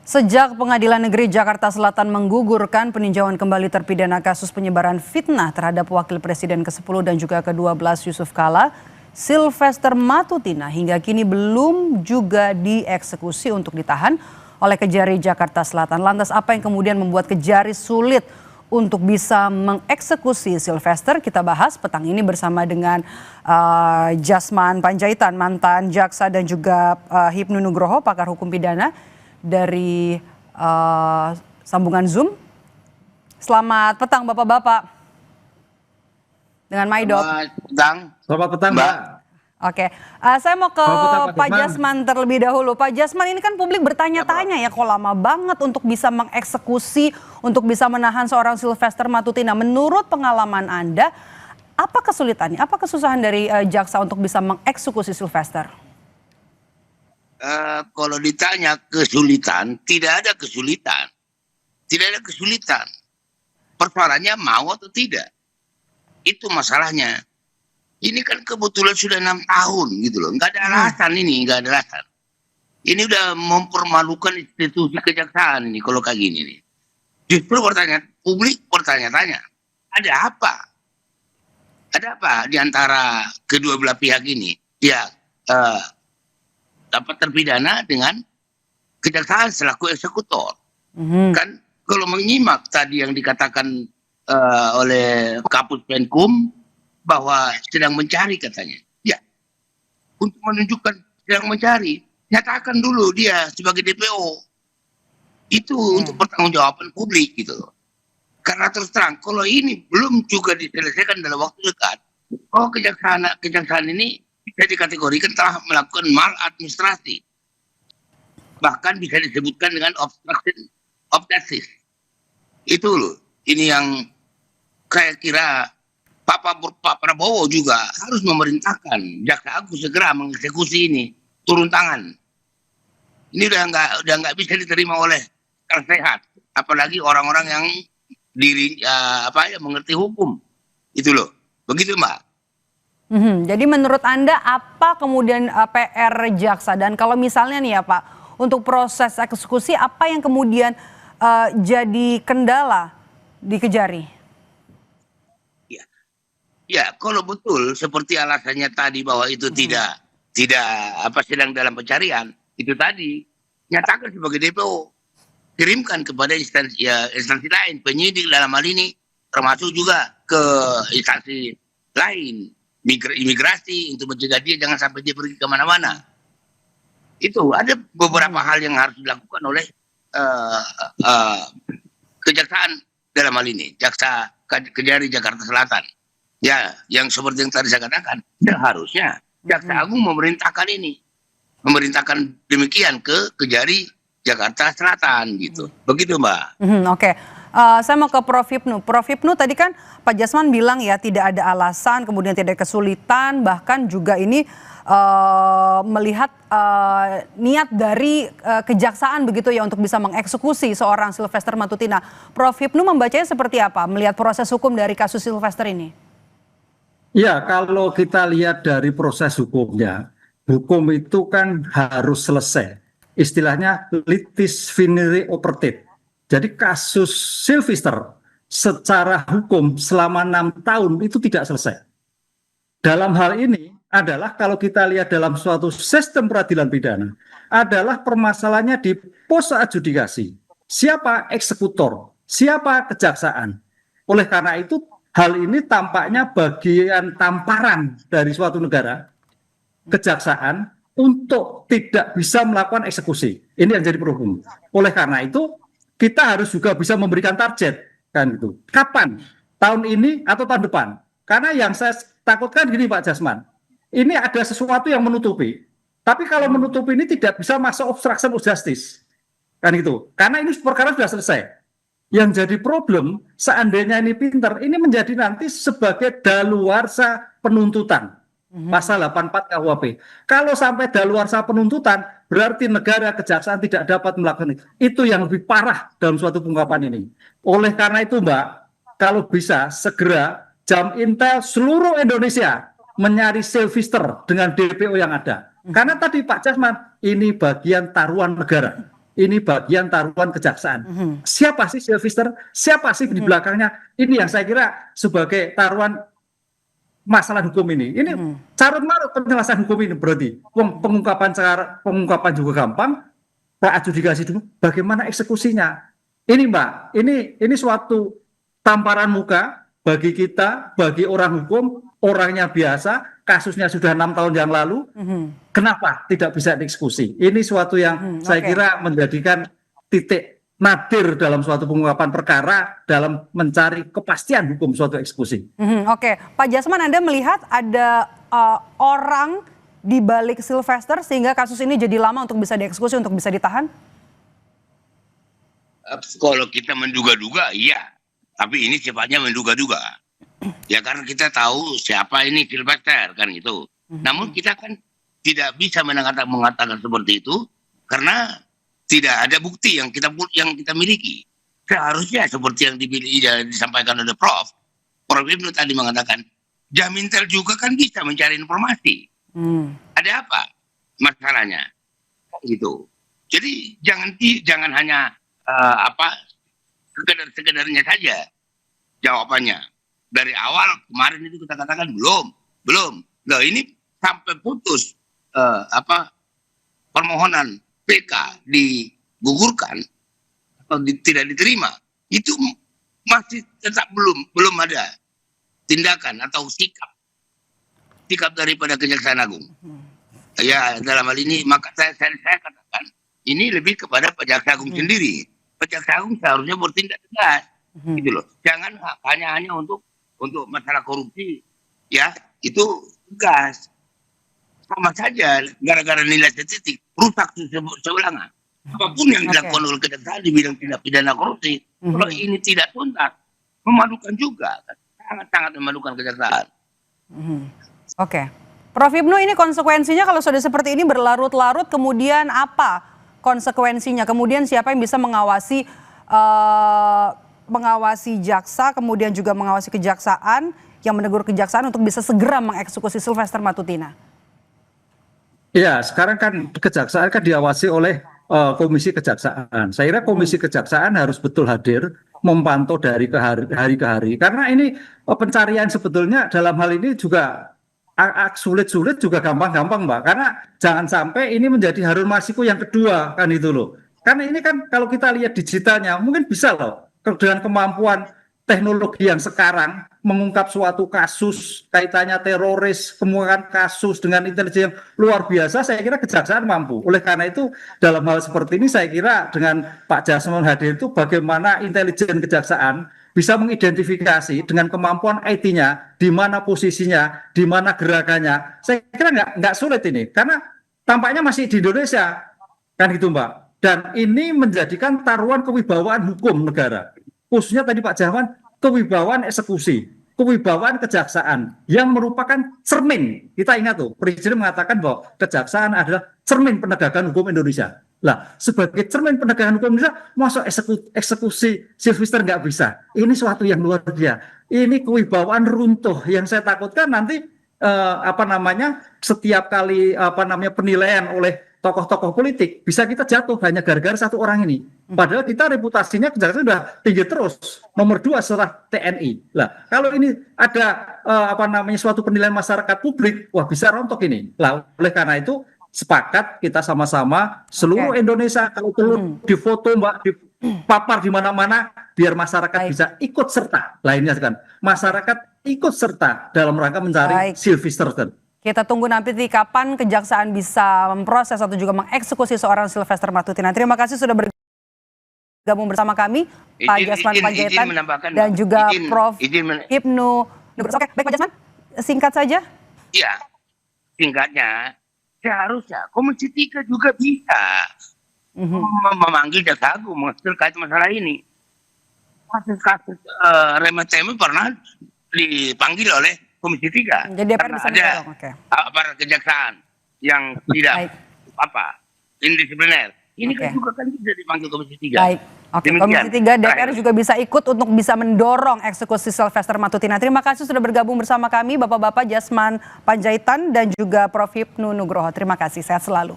Sejak Pengadilan Negeri Jakarta Selatan menggugurkan peninjauan kembali terpidana kasus penyebaran fitnah terhadap Wakil Presiden ke-10 dan juga ke-12 Yusuf Kala, Sylvester Matutina hingga kini belum juga dieksekusi untuk ditahan oleh Kejari Jakarta Selatan. Lantas apa yang kemudian membuat Kejari sulit untuk bisa mengeksekusi Sylvester? Kita bahas petang ini bersama dengan Jasman Panjaitan, mantan jaksa, dan juga Hipnu Nugroho, pakar hukum pidana dari sambungan Zoom. Selamat petang Bapak-Bapak. Dengan Maidop. Selamat petang Mbak. Oke, saya mau ke Pak Jasman terlebih dahulu. Pak Jasman, ini kan publik bertanya-tanya ya, kok lama banget untuk bisa mengeksekusi, untuk bisa menahan seorang Sylvester Matutina. Menurut pengalaman Anda, apa kesulitannya, apa kesusahan dari jaksa untuk bisa mengeksekusi Sylvester? Kalau ditanya kesulitan, tidak ada kesulitan. Tidak ada kesulitan. Persoalannya mau atau tidak. Itu masalahnya. Ini kan kebetulan sudah 6 tahun gitu loh. Nggak ada alasan ini, nggak ada alasan. Ini udah mempermalukan institusi kejaksaan ini kalau kayak gini nih. Justru publik bertanya-tanya, ada apa? Ada apa di antara kedua belah pihak ini? Ya, dapat terpidana dengan kejaksaan selaku eksekutor. Kan kalau menyimak tadi yang dikatakan oleh Kapus Penkum bahwa sedang mencari katanya. Ya, untuk menunjukkan sedang mencari, nyatakan dulu dia sebagai DPO. Itu untuk pertanggungjawaban publik gitu. Karena terus terang, kalau ini belum juga diselesaikan dalam waktu dekat, kejaksaan ini bisa dikategorikan telah melakukan maladministrasi. Bahkan bisa disebutkan dengan obstruction of justice. Itu loh, ini yang saya kira Pak Prabowo juga harus memerintahkan Jaksa Agung segera mengeksekusi ini, turun tangan. Ini udah nggak bisa diterima oleh akal sehat, apalagi orang-orang yang mengerti hukum. Itu loh, begitu Mbak. Jadi menurut Anda apa kemudian PR jaksa, dan kalau misalnya nih ya Pak, untuk proses eksekusi apa yang kemudian jadi kendala di Kejari? Ya, kalau betul seperti alasannya tadi bahwa itu tidak sedang dalam pencarian, itu tadi nyatakan sebagai DPO, kirimkan kepada instansi lain, penyidik dalam hal ini, termasuk juga ke instansi lain, imigrasi, untuk mencegah dia jangan sampai dia pergi kemana-mana. Itu ada beberapa hal yang harus dilakukan oleh kejaksaan dalam hal ini, jaksa Kejari Jakarta Selatan. Ya, yang seperti yang tadi saya katakan, seharusnya Jaksa Agung memerintahkan ini, memerintahkan demikian ke Kejari Jakarta Selatan gitu. Begitu Mbak. Oke. Saya mau ke Prof. Hipnu. Prof. Hipnu, tadi kan Pak Jasman bilang ya tidak ada alasan, kemudian tidak ada kesulitan, bahkan juga ini melihat niat dari kejaksaan begitu ya untuk bisa mengeksekusi seorang Sylvester Matutina. Prof. Hipnu membacanya seperti apa melihat proses hukum dari kasus Sylvester ini? Ya, kalau kita lihat dari proses hukumnya, hukum itu kan harus selesai. Istilahnya litis finire operative. Jadi kasus Sylvester secara hukum selama 6 tahun itu tidak selesai. Dalam hal ini adalah kalau kita lihat dalam suatu sistem peradilan pidana, adalah permasalahannya di pos adjudikasi. Siapa eksekutor? Siapa kejaksaan? Oleh karena itu, hal ini tampaknya bagian tamparan dari suatu negara, kejaksaan, untuk tidak bisa melakukan eksekusi. Ini yang jadi problem. Oleh karena itu, kita harus juga bisa memberikan target, kan gitu. Kapan? Tahun ini atau tahun depan? Karena yang saya takutkan gini Pak Jasman, ini ada sesuatu yang menutupi. Tapi kalau menutupi ini tidak bisa masuk obstruction of justice, kan gitu. Karena ini perkara sudah selesai. Yang jadi problem, seandainya ini pinter, ini menjadi nanti sebagai daluarsa penuntutan. Pasal 84 KUHP. Kalau sampai daluarsa penuntutan, berarti negara kejaksaan tidak dapat melakukan itu. Itu yang lebih parah dalam suatu pengungkapan ini. Oleh karena itu Mbak, kalau bisa segera jam intel seluruh Indonesia mencari Sylvester dengan DPO yang ada. Karena tadi Pak Jasman, ini bagian taruhan negara. ini bagian taruhan kejaksaan. Siapa sih Sylvester? Siapa sih di belakangnya? Ini yang saya kira sebagai taruhan masalah hukum ini. Ini carut marut penyelesaian hukum ini berarti. Pengungkapan juga gampang, adjudikasi dulu. Bagaimana eksekusinya? Ini Mbak, ini suatu tamparan muka bagi kita, bagi orang hukum, orangnya biasa, kasusnya sudah 6 tahun yang lalu. Kenapa tidak bisa dieksekusi? Ini suatu yang saya kira menjadikan titik nadir dalam suatu pengungkapan perkara dalam mencari kepastian hukum suatu eksekusi. Oke, Pak Jasman, Anda melihat ada orang di balik Sylvester sehingga kasus ini jadi lama untuk bisa dieksekusi, untuk bisa ditahan? Kalau kita menduga-duga, iya. Tapi ini sifatnya menduga-duga. Ya karena kita tahu siapa ini Sylvester kan gitu. Namun kita kan tidak bisa mengatakan seperti itu karena tidak ada bukti yang kita miliki. Seharusnya seperti yang disampaikan oleh Prof Ibnu tadi mengatakan, Jamintel juga kan bisa mencari informasi. Ada apa masalahnya? Gitu. Jadi jangan hanya sekedarnya saja jawabannya. Dari awal kemarin itu kita katakan belum. Nah ini sampai putus permohonan PK digugurkan atau tidak diterima, itu masih tetap belum ada tindakan atau sikap daripada Kejaksaan Agung. Ya dalam hal ini maka saya katakan ini lebih kepada Jaksa Agung sendiri. Jaksa Agung seharusnya bertindak tegas, gitu loh. Jangan hanya untuk masalah korupsi, ya itu tegas. Sama saja gara-gara nilai statistik rusak seulangan. Apapun yang dilakukan oleh kejaksaan di bidang tindak pidana korupsi, kalau ini tidak tuntas, memalukan juga, sangat-sangat memalukan kejaksaan. Oke, Prof Ibnu, ini konsekuensinya kalau sudah seperti ini berlarut-larut, kemudian apa konsekuensinya? Kemudian siapa yang bisa mengawasi jaksa, kemudian juga mengawasi kejaksaan, yang menegur kejaksaan untuk bisa segera mengeksekusi Sylvester Matutina? Ya, sekarang kan kejaksaan kan diawasi oleh komisi kejaksaan. Saya kira komisi kejaksaan harus betul hadir, memantau dari hari ke hari. Karena ini pencarian sebetulnya dalam hal ini juga sulit-sulit juga gampang-gampang Mbak. Karena jangan sampai ini menjadi Harun Masiku yang kedua kan itu loh. Karena ini kan kalau kita lihat digitalnya mungkin bisa loh dengan kemampuan teknologi yang sekarang mengungkap suatu kasus kaitannya teroris, kemudian kasus dengan intelijen yang luar biasa, saya kira kejaksaan mampu. Oleh karena itu dalam hal seperti ini saya kira dengan Pak Jasman hadir itu bagaimana intelijen kejaksaan bisa mengidentifikasi dengan kemampuan IT-nya, di mana posisinya, di mana gerakannya. Saya kira nggak sulit ini, karena tampaknya masih di Indonesia, kan gitu Mbak. Dan ini menjadikan taruhan kewibawaan hukum negara. Khususnya tadi Pak Jasman, kewibawaan eksekusi, kewibawaan kejaksaan yang merupakan cermin. Kita ingat tuh, Presiden mengatakan bahwa kejaksaan adalah cermin penegakan hukum Indonesia. Lah, sebagai cermin penegakan hukum Indonesia, masuk eksekusi Sylvester nggak bisa. Ini suatu yang luar biasa. Ini kewibawaan runtuh yang saya takutkan nanti setiap kali penilaian oleh tokoh-tokoh politik bisa kita jatuh hanya gara-gara satu orang ini. Padahal kita reputasinya kejaksaan sudah tinggi terus, nomor 2 setelah TNI. Lah, kalau ini ada suatu penilaian masyarakat publik, wah bisa rontok ini. Lah, oleh karena itu sepakat kita sama-sama seluruh Indonesia kalau perlu difoto Mbak, dipapar di mana-mana biar masyarakat bisa ikut serta. Lainnya kan masyarakat ikut serta dalam rangka mencari Sylvester. Kita tunggu nanti kapan kejaksaan bisa memproses atau juga mengeksekusi seorang Sylvester Matutina. Terima kasih sudah bergabung bersama kami, Pak Jasman Panjaitan dan juga Prof Ibnu. Oke, baik Pak Jasman, singkat saja. Iya, singkatnya seharusnya Komisi 3 juga bisa memanggil Jaksa Agung terkait masalah ini. Kasus remeh-temeh pernah dipanggil oleh Komisi 3. Jadi DPR bisa mendorong. Aparat kejaksaan yang tidak indisipliner. Ini kan juga kan bisa dipanggil Komisi 3. Baik. Oke, Komisi 3 DPR juga bisa ikut untuk bisa mendorong eksekusi Sylvester Matutina. Terima kasih sudah bergabung bersama kami Bapak-bapak Jasman Panjaitan dan juga Prof Ibnu Nugroho. Terima kasih, sehat selalu.